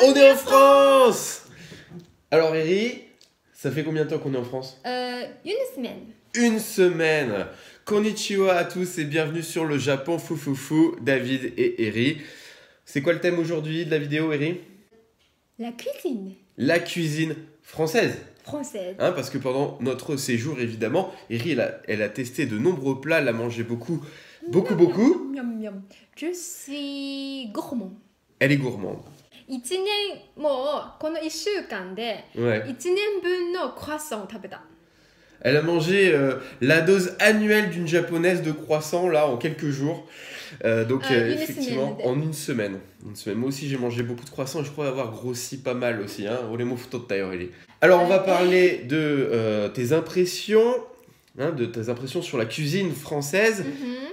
On est en France! Alors Eri, ça fait combien de temps qu'on est en France? Une semaine. Une semaine. Konnichiwa à tous et bienvenue sur le Japon Foufoufou, David et Eri. C'est quoi le thème aujourd'hui de la vidéo, Eri? La cuisine. La cuisine française. Française. Hein, parce que pendant notre séjour, évidemment, Eri, elle a testé de nombreux plats, elle a mangé beaucoup. Miam, miam. Je suis gourmand. Elle est gourmande. 1年もうこの1週間で Ouais. 1年分のクロワッサンを食べた。 Elle a mangé la dose annuelle d'une japonaise de croissant là en quelques jours. Effectivement, en une semaine. Moi aussi j'ai mangé beaucoup de croissants et je crois avoir grossi pas mal aussi. Hein. Alors on va parler de tes impressions. De tes impressions sur la cuisine française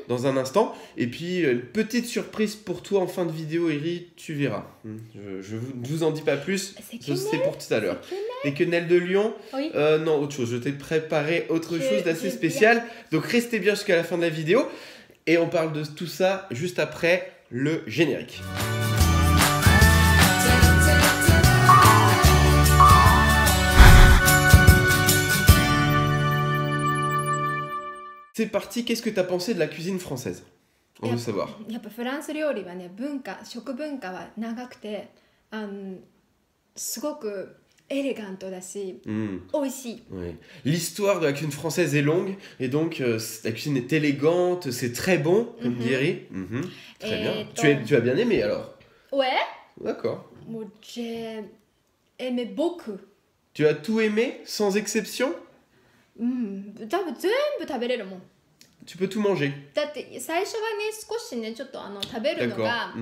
dans un instant. Et puis, une petite surprise pour toi en fin de vidéo, Eri, tu verras. Je ne vous en dis pas plus, c'est pour tout à l'heure. Les quenelles de lion? Oui. Non, autre chose. Je t'ai préparé autre chose d'assez spécial. Donc, restez bien jusqu'à la fin de la vidéo. Et on parle de tout ça juste après le générique. C'est parti, qu'est-ce que tu as pensé de la cuisine française? On veut savoir. やっぱフランス料理はね、食文化は長くて、すごくエレガントだし、美味しい。Ouais. L'histoire de la cuisine française est longue et donc la cuisine est élégante, c'est très bon, comme dit Eri. Très bien. Tu as bien aimé alors? Ouais. D'accord. Moi, j'ai aimé beaucoup. Tu as tout aimé sans exception? 多分全部食べれるもん。 Tu peux tout manger. だって最初はね少しねちょっと食べるのが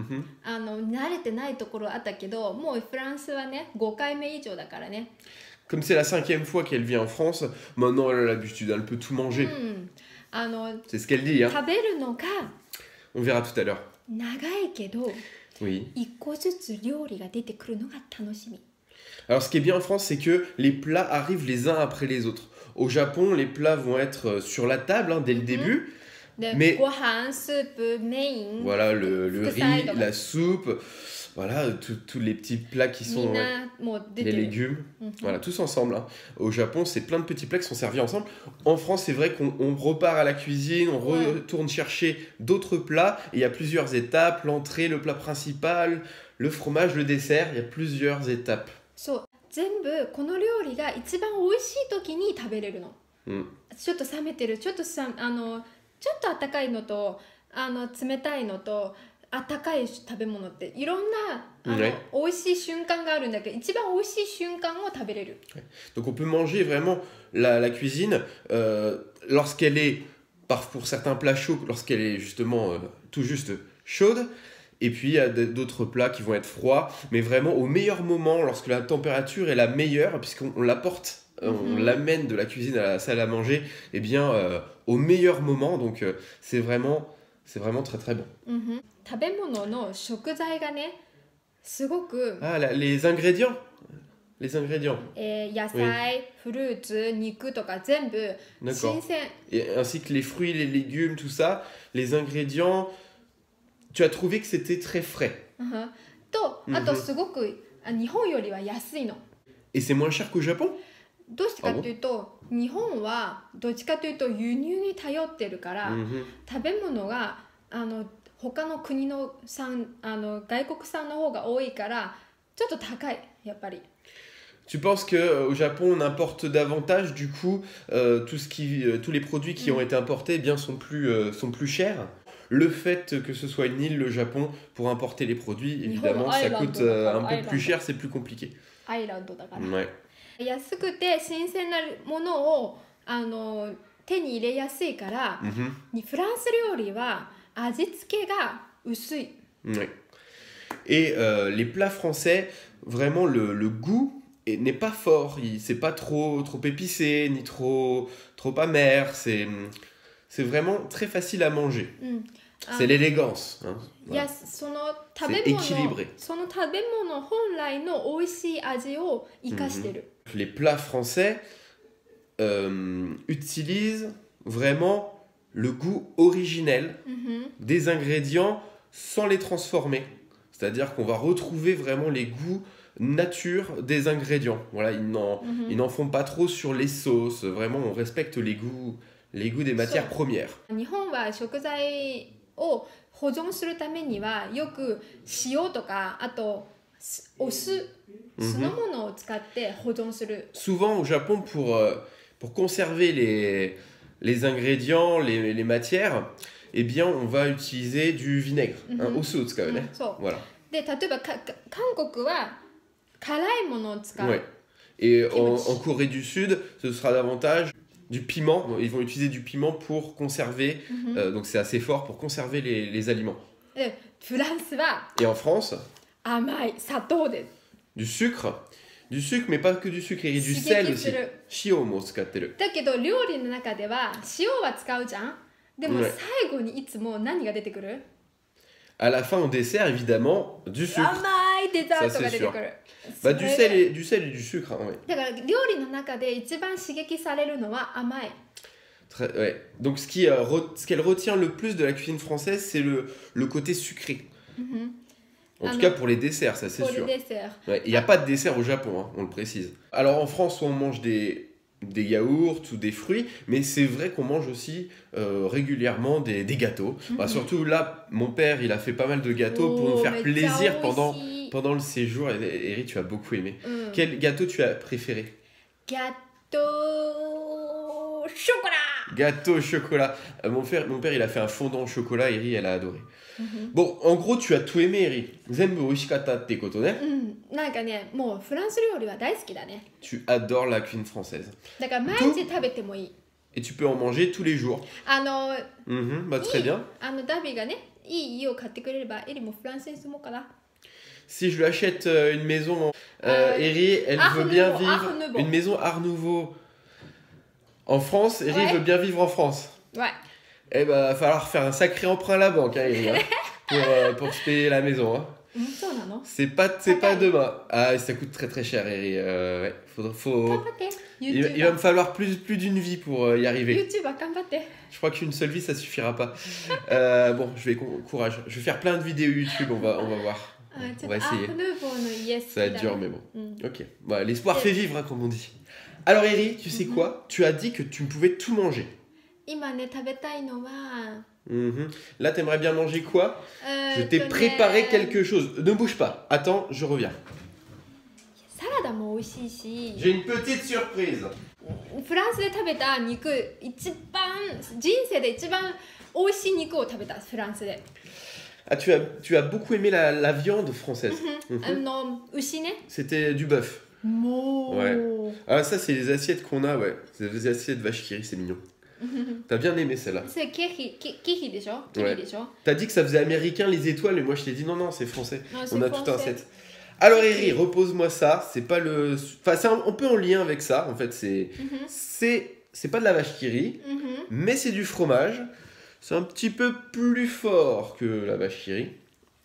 慣れてないところあったけど、もうフランスはね5回目以上だからね。 Comme c'est la 5e fois qu'elle vit en France, maintenant elle a l'habitude, elle peut tout manger. C'est ce qu'elle dit. Hein. 食べるのが On verra tout à l'heure. 長いけど、 Oui. 一個ずつ料理が出てくるのが楽しみ。 Alors ce qui est bien en France, c'est que les plats arrivent les uns après les autres. Au Japon, les plats vont être sur la table dès le début. で、 Mais ご飯、スープ、メイン、 voilà, le riz, 副菜とか la soupe, voilà, tous les petits plats qui み sont んなもう出て les る。 légumes, voilà, tous ensemble. Hein. Au Japon, c'est plein de petits plats qui sont servis ensemble. En France, c'est vrai qu'on repart à la cuisine, on retourne chercher d'autres plats. Et il y a plusieurs étapes, l'entrée, le plat principal, le fromage, le dessert, il y a plusieurs étapes. そう全部この料理が一番美味しい時に食べれるの。ちょっと冷めてる、ちょっと温かいのと冷たいのと温かい食べ物っていろんな美味しい瞬間があるんだけど、一番美味しい瞬間を食べれる。 Donc on peut manger vraiment la cuisine lorsqu'elle est, pour certains plats chauds, lorsqu'elle est justement tout juste chaude. Et puis il y a d'autres plats qui vont être froids, mais vraiment au meilleur moment, lorsque la température est la meilleure, puisqu'on l'apporte, on l'amène de la cuisine à la salle à manger, et bien au meilleur moment, donc c'est vraiment très très bon. 食べ物の食材がね、すごく Ah, les ingrédients. Les ingrédients. 野菜、フルーツ、肉とか全部 D'accord. 新鮮。 Et ainsi que les fruits, les légumes, tout ça, les ingrédients, tu as trouvé que c'était très frais. と、あとすごく日本よりは安いの。 Et c'est moins cher qu'au Japon? どうしてかというと、日本はどっちかというと輸入に頼ってるから、食べ物が他の国の外国産の方が多いからちょっと高いやっぱり。 Tu penses qu'au Japon, on importe davantage, du coup, tous les produits qui ont été importés eh bien, sont plus chers? Le fait que ce soit une île, le Japon, pour importer les produits, évidemment, ça coûte un peu plus cher, c'est plus compliqué. アイランドだから。 Ouais. 安くて新鮮なものを手に入れやすいから、フランス料理は味付けが薄い。 Ouais. Et les plats français, vraiment le goût n'est pas fort, c'est pas trop épicé, ni trop amer, c'est vraiment très facile à manger. C'est l'élégance. Hein. いや、 Voilà. その食べ C'est équilibré. 物本来の美味しい味を生かしてる。 Les plats français utilisent vraiment le goût originel des ingrédients sans les transformer. C'est-à-dire qu'on va retrouver vraiment les goûts nature des ingrédients. Voilà, ils n'en font pas trop sur les sauces. Vraiment, on respecte les goûts des matières premières. 日本は食材を保存するためにはよく塩とかあとお酢酢の物を使って保存する。Souvent au Japon, pour conserver les ingrédients, les matières, eh bien, on va utiliser du vinaigre. Osuを使うね。Voilà. で、例えば韓国は辛いものを使う。Ouais. Et en Corée du Sud, ce sera davantage du piment. Ils vont utiliser du piment pour conserver. Donc c'est assez fort pour conserver les aliments. で、フランスは Et en France, 甘い砂糖です。du sucre, mais pas que du sucre, et du sel aussi. Shio mo tsukatteru. だけど料理の中では塩は使うじゃん。でも最後にいつも何が出てくる？ À la fin, au dessert, évidemment, du sucre. 甘いデザートが出てくる。Bah, du sel et du sucre. Hein, ouais. だから料理の中で一番刺激されるのは甘い。Ouais. Donc ce qu'elle retient le plus de la cuisine française, c'est le côté sucré. En tout cas pour les desserts, ça c'est sûr. Il n'y a pas de dessert au Japon, hein, on le précise. Alors en France, on mange des yaourts ou des fruits, mais c'est vrai qu'on mange aussi régulièrement des gâteaux. Bah, surtout là, mon père, il a fait pas mal de gâteaux pour nous faire plaisir pendant le séjour. Et Eri, tu as beaucoup aimé. Quel gâteau tu as préféré? Gâteau chocolat. Gâteau au chocolat. Mon père, il a fait un fondant au chocolat. Eri, elle a adoré. Bon, en gros, tu as tout aimé, Eri. Zenbu oishikatta tte koto ne. なんかね、もうフランス料理は大好きだね。Tu adores la cuisine française. だから毎日食べてもいい。Et tu peux en manger tous les jours. Bah, très bien. ダビがね、いい家を買ってくれれば、エリもフランスに住もうかな。Si je lui achète une maison, Eri, elle veut bien vivre une maison Art Nouveau en France. Eri veut bien vivre en France. Ouais. Eh ben, va falloir faire un sacré emprunt à la banque, hein, Eri, hein, pour se payer la maison. Hein. C'est pas demain. Ah, ça coûte très très cher, Eri. Ouais. Il va me falloir plus d'une vie pour y arriver. Je crois qu'une seule vie, ça suffira pas. Bon, courage. Je vais faire plein de vidéos YouTube, on va voir. On va essayer. Ça va être dur, mais bon. Ok. Bah, l'espoir fait vivre, hein, comme on dit. Alors, Eri, tu sais quoi? Tu as dit que tu pouvais tout manger. Là, t'aimerais bien manger quoi? Je t'ai préparé quelque chose. Ne bouge pas. Attends, je reviens. J'ai une petite surprise. フランスで食べた肉、人生で一番美味しい肉を食べたフランスで。Ah, tu as beaucoup aimé la viande française. C'était du bœuf. Ouais. Ah, ça, c'est les assiettes qu'on a, ouais. C'est des assiettes vache qui rit, c'est mignon. T'as bien aimé celle-là. C'est kiri. Ouais. T'as dit que ça faisait américain les étoiles, et moi je t'ai dit non, c'est français. Non, on a tout un set. Alors, Eri, repose-moi ça. C'est pas le. Enfin, c'est un peu en lien avec ça, en fait. C'est pas de la vache qui rit, mais c'est du fromage. C'est un petit peu plus fort que la vache qui rit.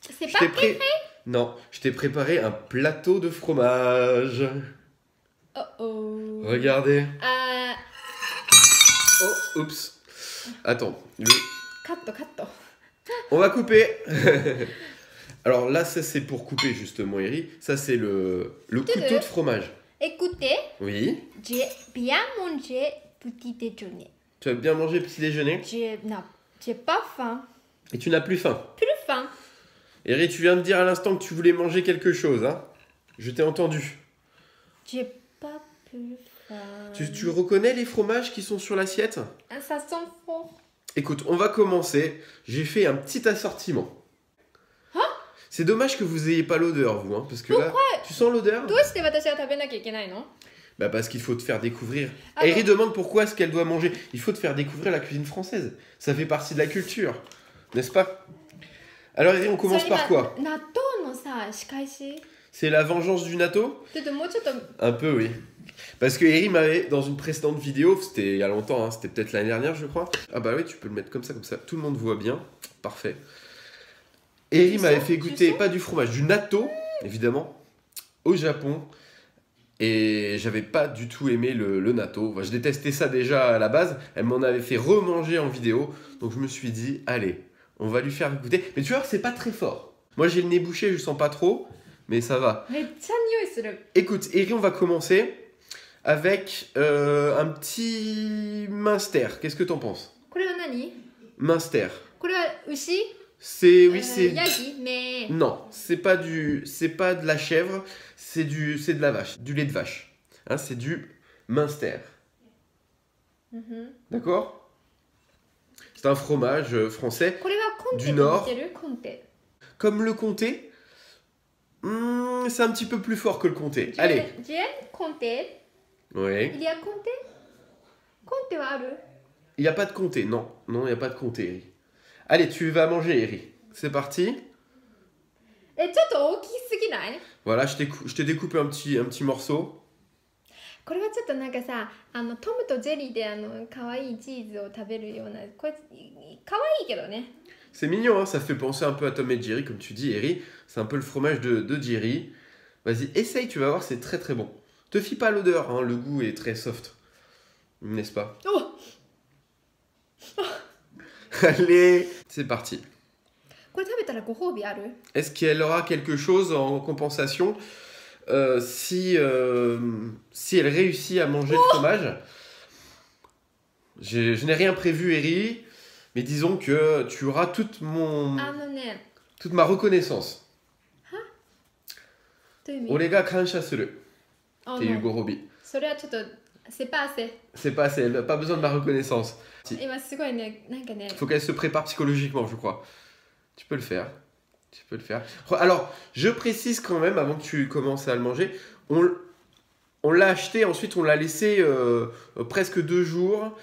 C'est pas préféré? Non, je t'ai préparé un plateau de fromage. Oh. Regardez. Oh, oups. Attends. Cut. On va couper. Alors là, ça c'est pour couper justement, Eri. Ça c'est le couteau de fromage. Écoutez. Oui. J'ai bien mangé petit déjeuner. Tu as bien mangé petit déjeuner? J'ai pas faim. Et tu n'as plus faim? Plus faim. Eri, tu viens de dire à l'instant que tu voulais manger quelque chose, hein? Je t'ai entendu. J'ai pas plus faim. Tu reconnais les fromages qui sont sur l'assiette? Ça sent fort. Écoute, on va commencer. J'ai fait un petit assortiment. Hein? C'est dommage que vous ayez pas l'odeur, vous, hein, parce que là, tu sens l'odeur? Bah parce qu'il faut te faire découvrir. Eri demande pourquoi est-ce qu'elle doit manger. Il faut te faire découvrir la cuisine française. Ça fait partie de la culture, n'est-ce pas? Alors Eri, on commence par quoi? C'est la vengeance du natto? Un peu, oui. Parce que Eri m'avait, dans une précédente vidéo, c'était il y a longtemps, hein, c'était peut-être l'année dernière, je crois. Ah bah oui, tu peux le mettre comme ça, tout le monde voit bien. Parfait. Eri m'avait fait goûter, pas du fromage, du natto, évidemment, au Japon. Et j'avais pas du tout aimé le natto. Enfin, je détestais ça déjà à la base. Elle m'en avait fait remanger en vidéo. Donc je me suis dit, allez, on va lui faire goûter. Mais tu vois, c'est pas très fort. Moi j'ai le nez bouché, je sens pas trop, mais ça va. Écoute, Eri, on va commencer avec un petit Minster. Qu'est-ce que t'en penses? Minster. C'est yagi, mais non, c'est pas de la chèvre, c'est de la vache, du lait de vache. Hein, c'est du Minster. D'accord? C'est un fromage français du Nord. Comme le comté, c'est un petit peu plus fort que le comté. Allez. Oui. Il y a comté? Il n'y a pas de comté, non. Non, il n'y a pas de comté, Eri. Allez, tu vas manger, Eri. C'est parti. Voilà, je t'ai découpé un petit morceau. C'est mignon, hein, ça fait penser un peu à Tom et Jerry, comme tu dis, Eri. C'est un peu le fromage de Jerry. Vas-y, essaye, tu vas voir, c'est très très bon. Te fie pas à l'odeur, hein, le goût est très soft. N'est-ce pas? Allez, c'est parti. Est-ce qu'elle aura quelque chose en compensation si elle réussit à manger le fromage? Je n'ai rien prévu, Eri, mais disons que tu auras toute ma reconnaissance. Orega kansha suru. Te yu gorobi. C'est pas assez. C'est pas assez, elle n'a pas besoin de ma reconnaissance. Faut qu'elle se prépare psychologiquement, je crois. Tu peux le faire. Tu peux le faire. Alors, je précise quand même, avant que tu commences à le manger, on l'a acheté, ensuite on l'a laissé presque 2 jours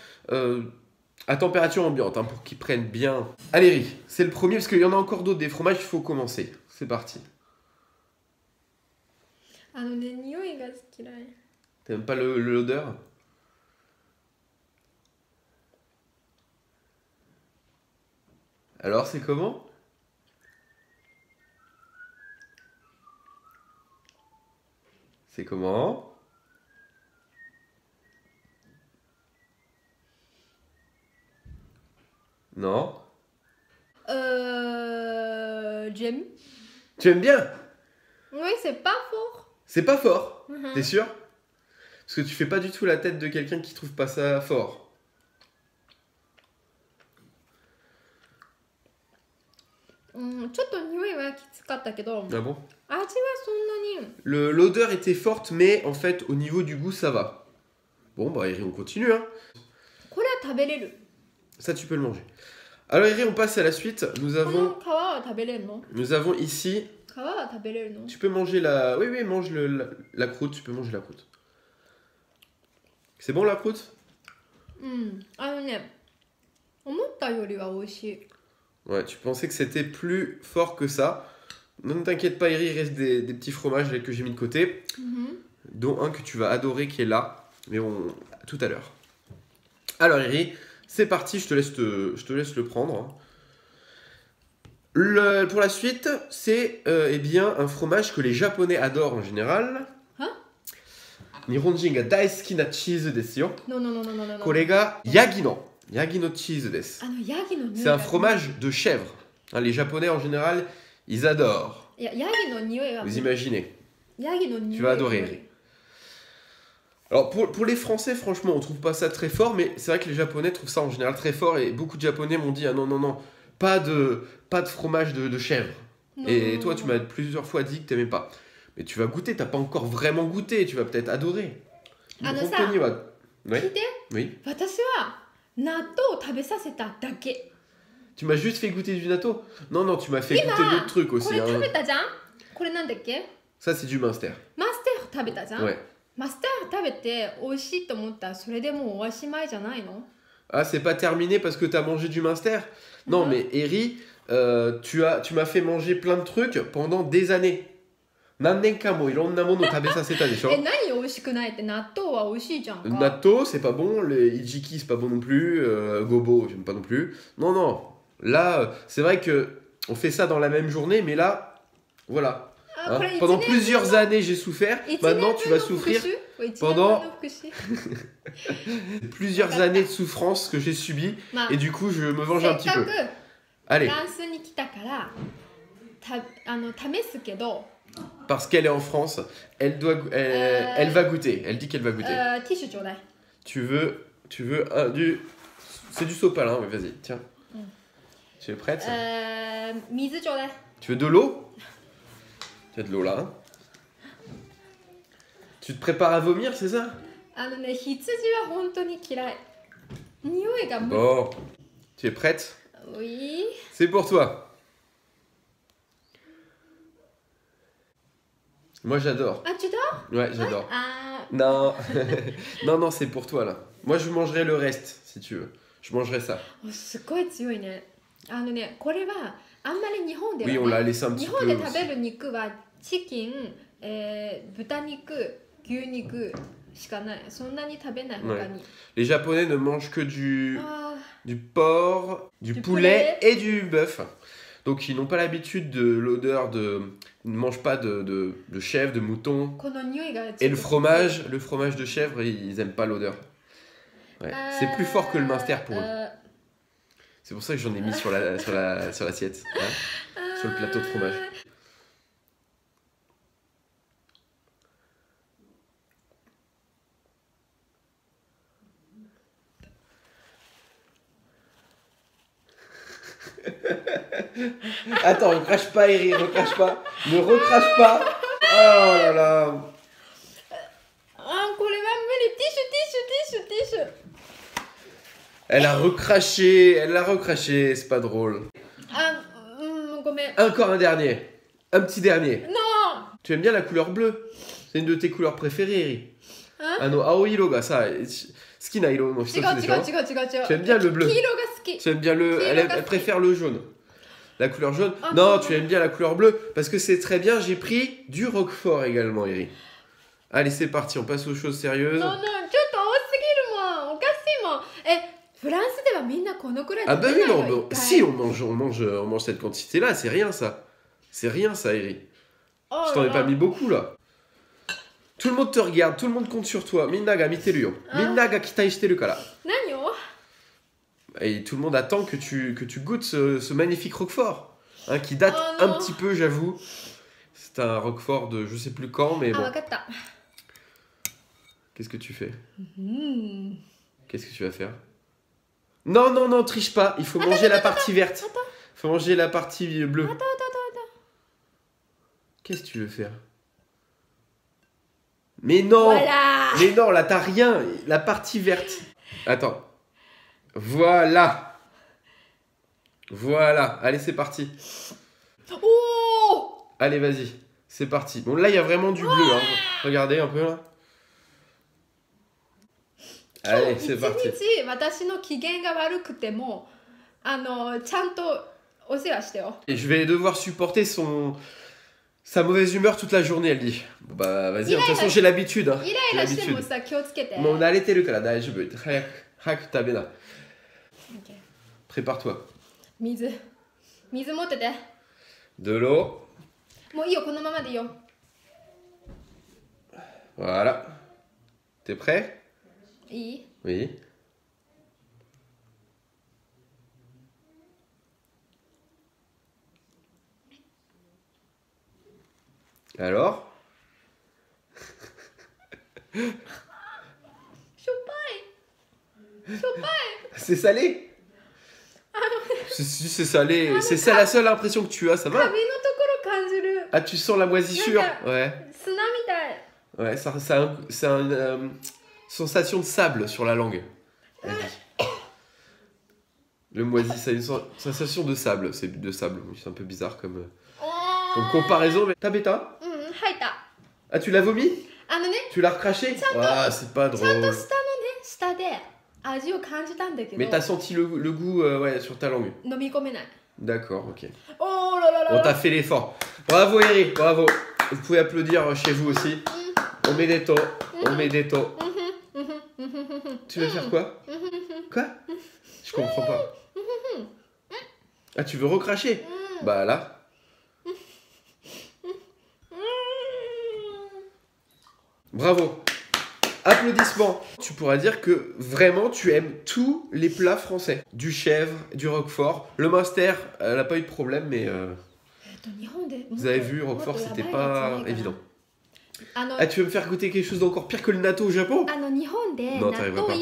à température ambiante, hein, pour qu'il prenne bien. Allez, Eri, c'est le premier, parce qu'il y en a encore d'autres, des fromages, il faut commencer. C'est parti. T'aimes pas l'odeur? Alors, c'est comment? C'est comment? Non? J'aime. Tu aimes bien? Oui, c'est pas fort. C'est pas fort? T'es sûr? Parce que tu fais pas du tout la tête de quelqu'un qui trouve pas ça fort. Ah bon? L'odeur était forte, mais en fait, au niveau du goût, ça va. Bon, bah, Eri, on continue, hein. Ça, tu peux le manger. Alors, Eri, on passe à la suite. Nous avons ici... Tu peux manger la... Oui, mange la croûte. Tu peux manger la croûte. C'est bon, la croûte? Ouais, tu pensais que c'était plus fort que ça. Ne t'inquiète pas, Eri, il reste des petits fromages que j'ai mis de côté. Dont un que tu vas adorer qui est là. Mais tout à l'heure. Alors, Eri, c'est parti, je te laisse le prendre. Hein. Pour la suite, c'est eh bien un fromage que les Japonais adorent en général. Nihonjin ga daisuki na cheese desu yo. Non. Kore ga yagi no cheese desu. C'est un fromage de chèvre. Hein, les Japonais en général, ils adorent. Vous imaginez. Tu vas adorer. Alors pour les Français, franchement, on trouve pas ça très fort, mais c'est vrai que les Japonais trouvent ça en général très fort, et beaucoup de Japonais m'ont dit non, pas de fromage de chèvre. Et toi, tu m'as plusieurs fois dit que t'aimais pas. Mais tu vas goûter, t'as pas encore vraiment goûté, tu vas peut-être adorer. Oui. Tu m'as juste fait goûter du natto? Non, tu m'as fait goûter d'autres trucs aussi. Hein. Ça, c'est du Minster. Ouais. Ah, c'est pas terminé parce que t'as mangé du Minster? Non, mais Eri, tu m'as fait manger plein de trucs pendant des années. Natto, c'est pas bon. Les Ijiki, c'est pas bon non plus. Gobo, j'aime pas non plus. Non. Là, c'est vrai que on fait ça dans la même journée, mais là, voilà. Hein, pendant plusieurs années, j'ai souffert. Maintenant, tu vas souffrir pendant plusieurs années de souffrance que j'ai subies. Et du coup, je me venge un petit peu. Allez. 試すけど Parce qu'elle est en France, elle va goûter. Elle dit qu'elle va goûter. ティッシュちょうだい Tu veux c'est du sopalin, oui, vas-y, tiens. Tu es prête 水ちょうだい Tu veux de l'eau? Tu as de l'eau là. Hein. Tu te prépares à vomir, c'est ça? ね、羊は本当に嫌い匂いが Bon, tu es prête? Oui. C'est pour toi. Moi j'adore. Ah, tu dors? Ouais, j'adore. Ah. Non, non, c'est pour toi là. Moi je mangerai le reste si tu veux. Je mangerai ça. すごい強いね。ね、これはあんまり日本では、ね、Oui, on l'a laissé un petit 日 peu. 本で食べる肉はチキン、豚肉、牛肉しかない。そんなに食べない他に。Les Japonais ne mangent que du porc, du poulet et du bœuf. Donc ils n'ont pas l'habitude de l'odeur de... Ils ne mangent pas de chèvre, de mouton. Et le fromage de chèvre, ils n'aiment pas l'odeur. Ouais. C'est plus fort que le Munster pour eux. C'est pour ça que j'en ai mis sur l'assiette, hein, sur le plateau de fromage. Attends, ne crache pas, Eri, ne crache pas. Ne recrache pas. Oh là là. Elle a recraché, c'est pas drôle. Encore un dernier. Un petit dernier. Non. Tu aimes bien la couleur bleue? C'est une de tes couleurs préférées, Eri. Aoiro ga sa, suki na iro no hitotsu desho? Tu aimes bien le bleu. Tu aimes bien elle préfère le jaune. La couleur jaune. Non, tu aimes bien la couleur bleue parce que c'est très bien. J'ai pris du roquefort également, Eri. Allez, c'est parti, on passe aux choses sérieuses. Non, ah bah oui, non, si on mange cette quantité-là, c'est rien ça. C'est rien ça, Eri. Je t'en ai pas mis beaucoup là. Tout le monde te regarde, tout le monde compte sur toi. Minna ga miteru yo. Minna ga kitai shiteru kara. Et tout le monde attend que tu goûtes ce magnifique roquefort, hein, qui date un petit peu, j'avoue. C'est un roquefort de je sais plus quand, mais bon. Qu'est-ce que tu fais? Qu'est-ce que tu vas faire? Non, non, non, triche pas. Il faut manger la partie verte. Il faut manger la partie bleue. Qu'est-ce que tu veux faire? Mais non! Voilà. Mais non, là, t'as rien. La partie verte. Attends. Voilà. Voilà. Allez, c'est parti. Oh! Allez, vas-y. C'est parti. Bon, là, il y a vraiment du bleu. Hein. Regardez un peu, là. Allez, c'est parti. Et je vais devoir supporter sa mauvaise humeur toute la journée, elle dit. Bah, vas-y, de toute façon, j'ai l'habitude. Hein. On a arrêté le cas là. Prépare-toi. De l'eau. Voilà. T'es prêt? Oui. Alors? C'est salé? C'est salé. C'est ça la seule impression que tu as, ça va? Ah, tu sens la moisissure? Ouais. Ouais, c'est une sensation de sable sur la langue. Le moisi, c'est une sensation de sable. C'est de sable. C'est un peu bizarre comme comparaison. Mais t'as bêta? Ah, tu l'as vomi? Tu l'as recraché? Ah, c'est pas drôle. Mais t'as senti le goût ouais, sur ta langue. D'accord, ok. On t'a fait l'effort. Bravo, Eri, bravo. Vous pouvez applaudir chez vous aussi. On met des taux. On met des taux. Tu veux faire quoi? Quoi? Je comprends pas. Ah, tu veux recracher? Bah là. Bravo. Applaudissements. Tu pourras dire que vraiment tu aimes tous les plats français. Du chèvre, du roquefort. Le Munster, elle n'a pas eu de problème, mais... Vous avez vu, Roquefort, c'était pas évident. Ah, tu veux me faire goûter quelque chose d'encore pire que le natto au Japon? Non, t'arriveras pas.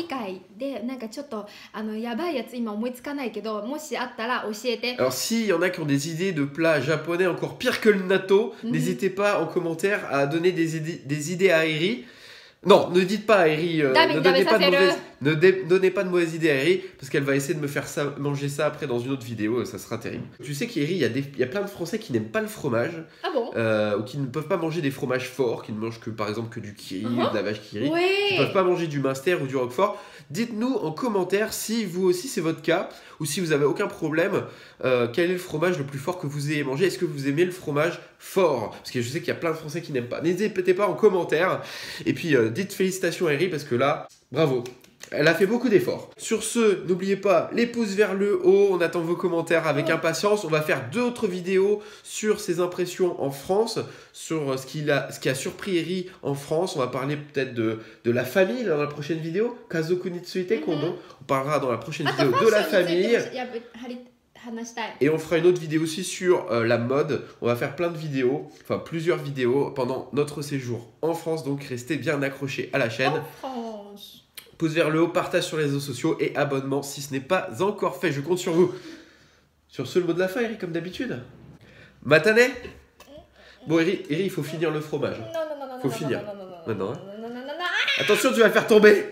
Alors, s'il y en a qui ont des idées de plats japonais encore pire que le natto, n'hésitez pas en commentaire à donner des idées à Eri. Non, ne dites pas à Eri, ne donnez pas de mauvaises idées à Eri, parce qu'elle va essayer de me faire manger ça après dans une autre vidéo, ça sera terrible. Tu sais qu'Eri, il y a plein de Français qui n'aiment pas le fromage, ou qui ne peuvent pas manger des fromages forts, qui ne mangent que par exemple que du Kiri, ou de la vache Kiri, qui ne peuvent pas manger du Munster ou du Roquefort. Dites-nous en commentaire si vous aussi c'est votre cas, ou si vous avez aucun problème, quel est le fromage le plus fort que vous ayez mangé? Est-ce que vous aimez le fromage fort? Parce que je sais qu'il y a plein de Français qui n'aiment pas. N'hésitez pas en commentaire. Et puis dites félicitations à Eri parce que là, bravo. Elle a fait beaucoup d'efforts. Sur ce, n'oubliez pas les pouces vers le haut. On attend vos commentaires avec impatience. On va faire d'autres vidéos sur ses impressions en France, sur ce qui a surpris Eri en France. On va parler peut-être de la famille dans la prochaine vidéo. Kazoku ni tsuite kondo. On parlera dans la prochaine vidéo de la famille. Et on fera une autre vidéo aussi sur la mode. On va faire plein de vidéos, enfin plusieurs vidéos pendant notre séjour en France. Donc restez bien accrochés à la chaîne. Pouce vers le haut, partage sur les réseaux sociaux et abonnement si ce n'est pas encore fait. Je compte sur vous. Sur ce, le mot de la fin, Eri, comme d'habitude. Matane. Bon, Eri, il faut finir le fromage. Non. Faut finir. Maintenant. Attention, tu vas le faire tomber.